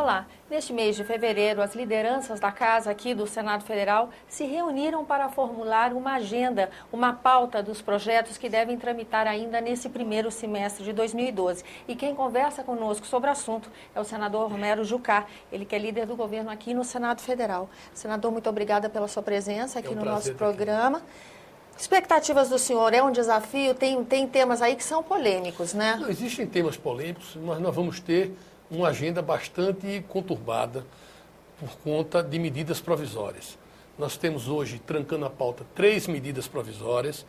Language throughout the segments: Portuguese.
Olá, neste mês de fevereiro, as lideranças da Casa aqui do Senado Federal se reuniram para formular uma agenda, uma pauta dos projetos que devem tramitar ainda nesse primeiro semestre de 2012. E quem conversa conosco sobre o assunto é o senador Romero Jucá, ele que é líder do governo aqui no Senado Federal. Senador, muito obrigada pela sua presença aqui no nosso programa. Expectativas do senhor, é um desafio? Tem temas aí que são polêmicos, né? Não, existem temas polêmicos, mas nós vamos ter uma agenda bastante conturbada por conta de medidas provisórias. Nós temos hoje, trancando a pauta, 3 medidas provisórias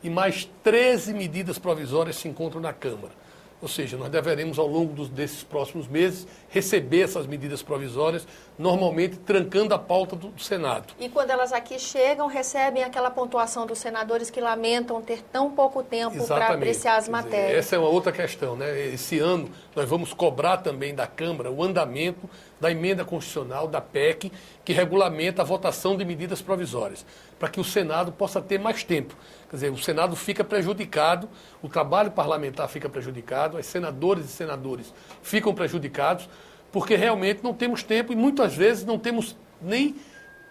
e mais 13 medidas provisórias se encontram na Câmara. Ou seja, nós deveremos, ao longo desses próximos meses, receber essas medidas provisórias, normalmente trancando a pauta do Senado. E quando elas aqui chegam, recebem aquela pontuação dos senadores que lamentam ter tão pouco tempo para apreciar as matérias. Essa é uma outra questão, né? Esse ano nós vamos cobrar também da Câmara o andamento da emenda constitucional, da PEC, que regulamenta a votação de medidas provisórias, para que o Senado possa ter mais tempo. Quer dizer, o Senado fica prejudicado, o trabalho parlamentar fica prejudicado, as senadoras e senadores ficam prejudicados, porque realmente não temos tempo e muitas vezes não temos nem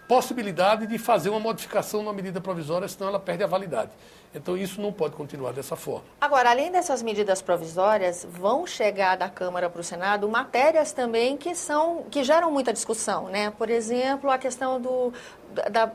possibilidade de fazer uma modificação numa medida provisória, senão ela perde a validade. Então isso não pode continuar dessa forma. Agora, além dessas medidas provisórias, vão chegar da Câmara para o Senado matérias também que geram muita discussão, né? Por exemplo, a questão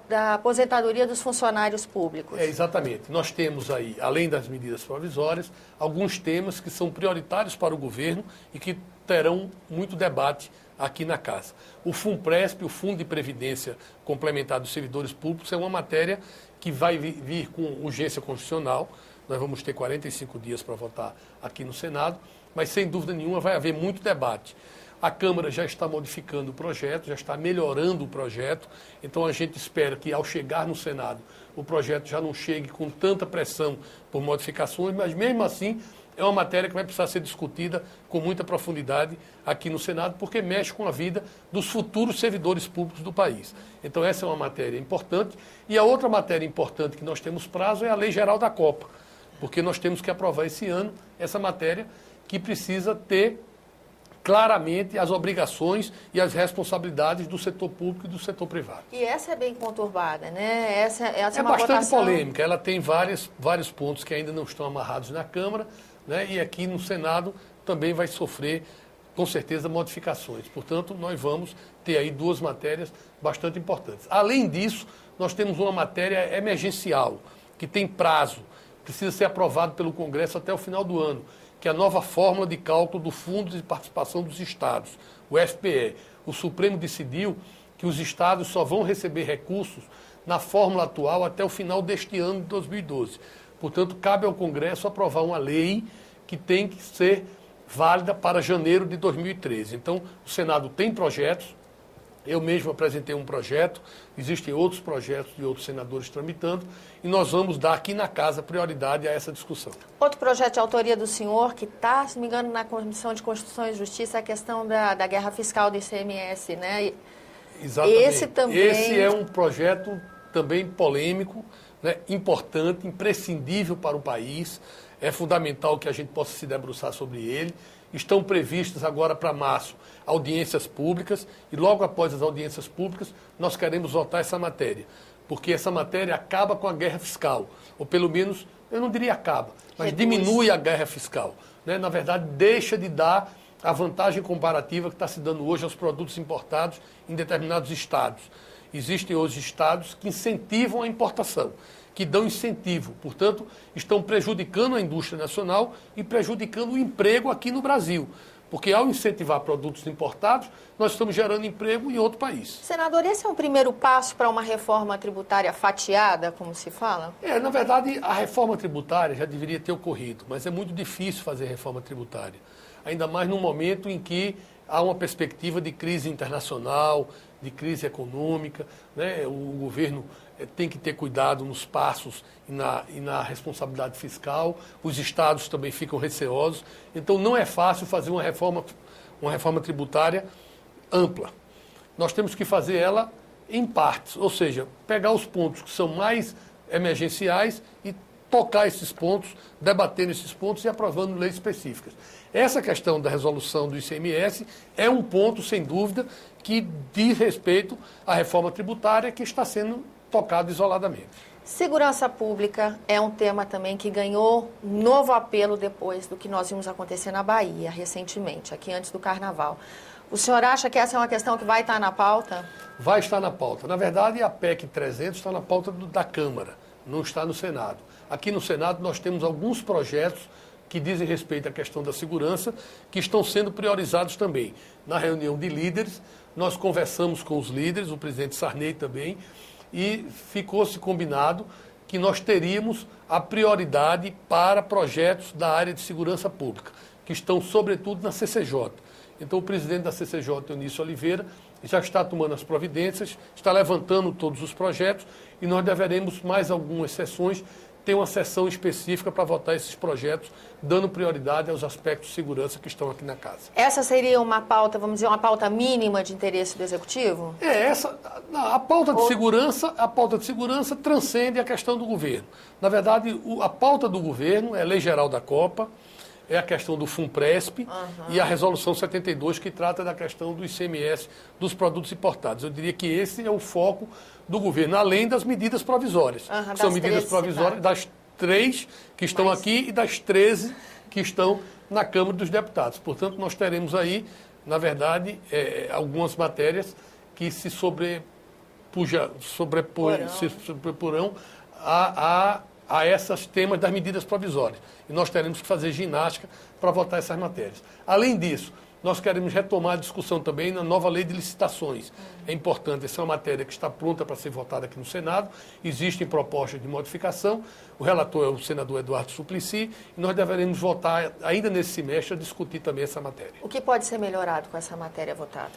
da aposentadoria dos funcionários públicos. Exatamente. Nós temos aí, além das medidas provisórias, alguns temas que são prioritários para o governo e que terão muito debate aqui na Casa. O FUNPRESP, o Fundo de Previdência Complementar dos Servidores Públicos, é uma matéria que vai vir com urgência constitucional. Nós vamos ter 45 dias para votar aqui no Senado, mas sem dúvida nenhuma vai haver muito debate. A Câmara já está modificando o projeto, já está melhorando o projeto, então a gente espera que ao chegar no Senado o projeto já não chegue com tanta pressão por modificações, mas mesmo assim é uma matéria que vai precisar ser discutida com muita profundidade aqui no Senado, porque mexe com a vida dos futuros servidores públicos do país. Então essa é uma matéria importante. E a outra matéria importante que nós temos prazo é a Lei Geral da Copa, porque nós temos que aprovar esse ano essa matéria que precisa ter claramente as obrigações e as responsabilidades do setor público e do setor privado. E essa é bem conturbada, né? Essa é uma bastante votação polêmica. Ela tem vários pontos que ainda não estão amarrados na Câmara, né? E aqui no Senado também vai sofrer, com certeza, modificações. Portanto, nós vamos ter aí 2 matérias bastante importantes. Além disso, nós temos uma matéria emergencial, que tem prazo, precisa ser aprovado pelo Congresso até o final do ano, que é a nova fórmula de cálculo do Fundo de Participação dos Estados, o FPE. O Supremo decidiu que os estados só vão receber recursos na fórmula atual até o final deste ano de 2012. Portanto, cabe ao Congresso aprovar uma lei que tem que ser válida para janeiro de 2013. Então, o Senado tem projetos, eu mesmo apresentei um projeto, existem outros projetos de outros senadores tramitando, e nós vamos dar aqui na Casa prioridade a essa discussão. Outro projeto de autoria do senhor, que está, se não me engano, na Comissão de Constituição e Justiça, é a questão da guerra fiscal do ICMS, né? Exatamente. Esse é um projeto também polêmico, né, importante, imprescindível para o país. É fundamental que a gente possa se debruçar sobre ele. Estão previstas agora para março audiências públicas e logo após as audiências públicas nós queremos votar essa matéria, porque essa matéria acaba com a guerra fiscal, ou pelo menos, eu não diria acaba, mas diminui a guerra fiscal, né? Na verdade, deixa de dar a vantagem comparativa que está se dando hoje aos produtos importados em determinados estados. Existem hoje estados que incentivam a importação, que dão incentivo, portanto, estão prejudicando a indústria nacional e prejudicando o emprego aqui no Brasil. Porque ao incentivar produtos importados, nós estamos gerando emprego em outro país. Senador, esse é um primeiro passo para uma reforma tributária fatiada, como se fala? Na verdade, a reforma tributária já deveria ter ocorrido, mas é muito difícil fazer reforma tributária. Ainda mais num momento em que há uma perspectiva de crise internacional, de crise econômica, né? O governo tem que ter cuidado nos passos e na responsabilidade fiscal, os estados também ficam receosos, então não é fácil fazer uma reforma tributária ampla. Nós temos que fazer ela em partes, ou seja, pegar os pontos que são mais emergenciais e tocar esses pontos, debatendo esses pontos e aprovando leis específicas. Essa questão da resolução do ICMS é um ponto, sem dúvida, que diz respeito à reforma tributária que está sendo tocado isoladamente. Segurança pública é um tema também que ganhou um novo apelo depois do que nós vimos acontecer na Bahia recentemente, aqui antes do Carnaval. O senhor acha que essa é uma questão que vai estar na pauta? Vai estar na pauta. Na verdade, a PEC 300 está na pauta da Câmara, não está no Senado. Aqui no Senado nós temos alguns projetos que dizem respeito à questão da segurança, que estão sendo priorizados também. Na reunião de líderes, nós conversamos com os líderes, o presidente Sarney também, e ficou-se combinado que nós teríamos a prioridade para projetos da área de segurança pública, que estão sobretudo na CCJ. Então o presidente da CCJ, Eunício Oliveira, já está tomando as providências, está levantando todos os projetos e nós deveremos, mais algumas sessões, ter uma sessão específica para votar esses projetos, dando prioridade aos aspectos de segurança que estão aqui na casa. Essa seria uma pauta, vamos dizer, uma pauta mínima de interesse do Executivo? A pauta de segurança transcende a questão do governo. Na verdade, a pauta do governo é a Lei Geral da Copa, é a questão do FUNPRESP e a Resolução 72, que trata da questão do ICMS dos produtos importados. Eu diria que esse é o foco do governo, além das medidas provisórias. São medidas provisórias das 3 que estão aqui e das 13 que estão na Câmara dos Deputados. Portanto, nós teremos aí, na verdade, algumas matérias que se sobreporão a esses temas das medidas provisórias. E nós teremos que fazer ginástica para votar essas matérias. Além disso, nós queremos retomar a discussão também na nova lei de licitações. É importante, essa é uma matéria que está pronta para ser votada aqui no Senado. Existem propostas de modificação. O relator é o senador Eduardo Suplicy. E nós deveremos votar ainda nesse semestre a discutir também essa matéria. O que pode ser melhorado com essa matéria votada?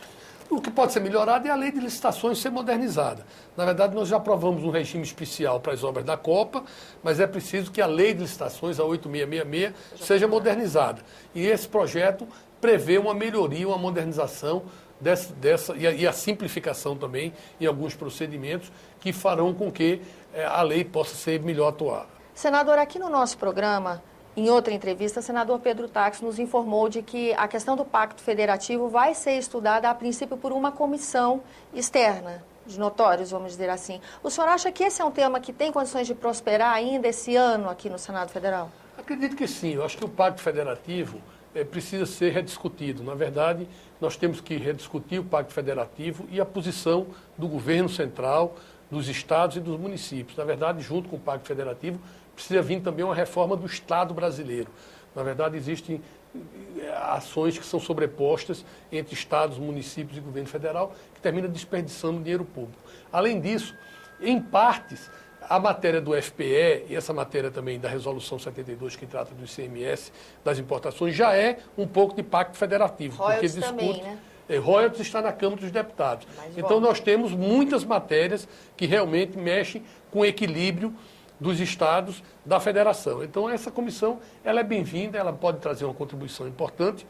O que pode ser melhorado é a lei de licitações ser modernizada. Na verdade, nós já aprovamos um regime especial para as obras da Copa, mas é preciso que a lei de licitações, a 8666, seja modernizada. E esse projeto prevê uma melhoria, uma modernização e a simplificação também em alguns procedimentos que farão com que a lei possa ser melhor atuada. Senador, aqui no nosso programa, em outra entrevista, o senador Pedro Táxi nos informou de que a questão do Pacto Federativo vai ser estudada, a princípio, por uma comissão externa, de notórios, vamos dizer assim. O senhor acha que esse é um tema que tem condições de prosperar ainda esse ano aqui no Senado Federal? Acredito que sim. Eu acho que o Pacto Federativo precisa ser rediscutido. Na verdade, nós temos que rediscutir o Pacto Federativo e a posição do governo central, dos estados e dos municípios. Na verdade, junto com o Pacto Federativo, precisa vir também uma reforma do Estado brasileiro. Na verdade, existem ações que são sobrepostas entre estados, municípios e governo federal, que termina desperdiçando dinheiro público. Além disso, em partes, a matéria do FPE e essa matéria também da Resolução 72, que trata do ICMS, das importações, já é um pouco de Pacto Federativo. Royalties porque discute, também, né? Royalties está na Câmara dos Deputados. Então, nós temos muitas matérias que realmente mexem com o equilíbrio dos estados da federação. Então, essa comissão ela é bem-vinda, ela pode trazer uma contribuição importante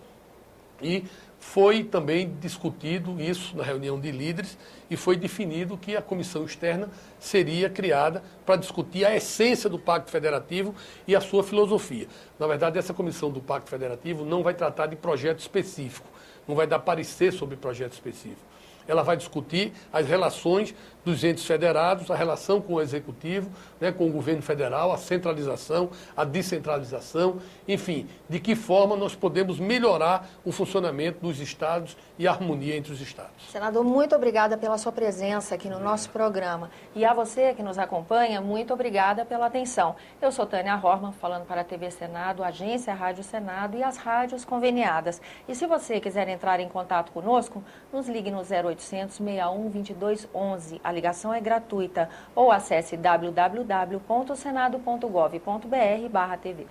e foi também discutido isso na reunião de líderes e foi definido que a comissão externa seria criada para discutir a essência do Pacto Federativo e a sua filosofia. Na verdade, essa comissão do Pacto Federativo não vai tratar de projeto específico, não vai dar parecer sobre projeto específico. Ela vai discutir as relações dos entes federados, a relação com o Executivo, né, com o governo federal, a centralização, a descentralização, enfim, de que forma nós podemos melhorar o funcionamento dos estados e a harmonia entre os estados. Senador, muito obrigada pela sua presença aqui no nosso programa. E a você que nos acompanha, muito obrigada pela atenção. Eu sou Tânia Horman, falando para a TV Senado, Agência Rádio Senado e as rádios conveniadas. E se você quiser entrar em contato conosco, nos ligue no 0800 61 22 11. A ligação é gratuita ou acesse www.senado.gov.br/TV.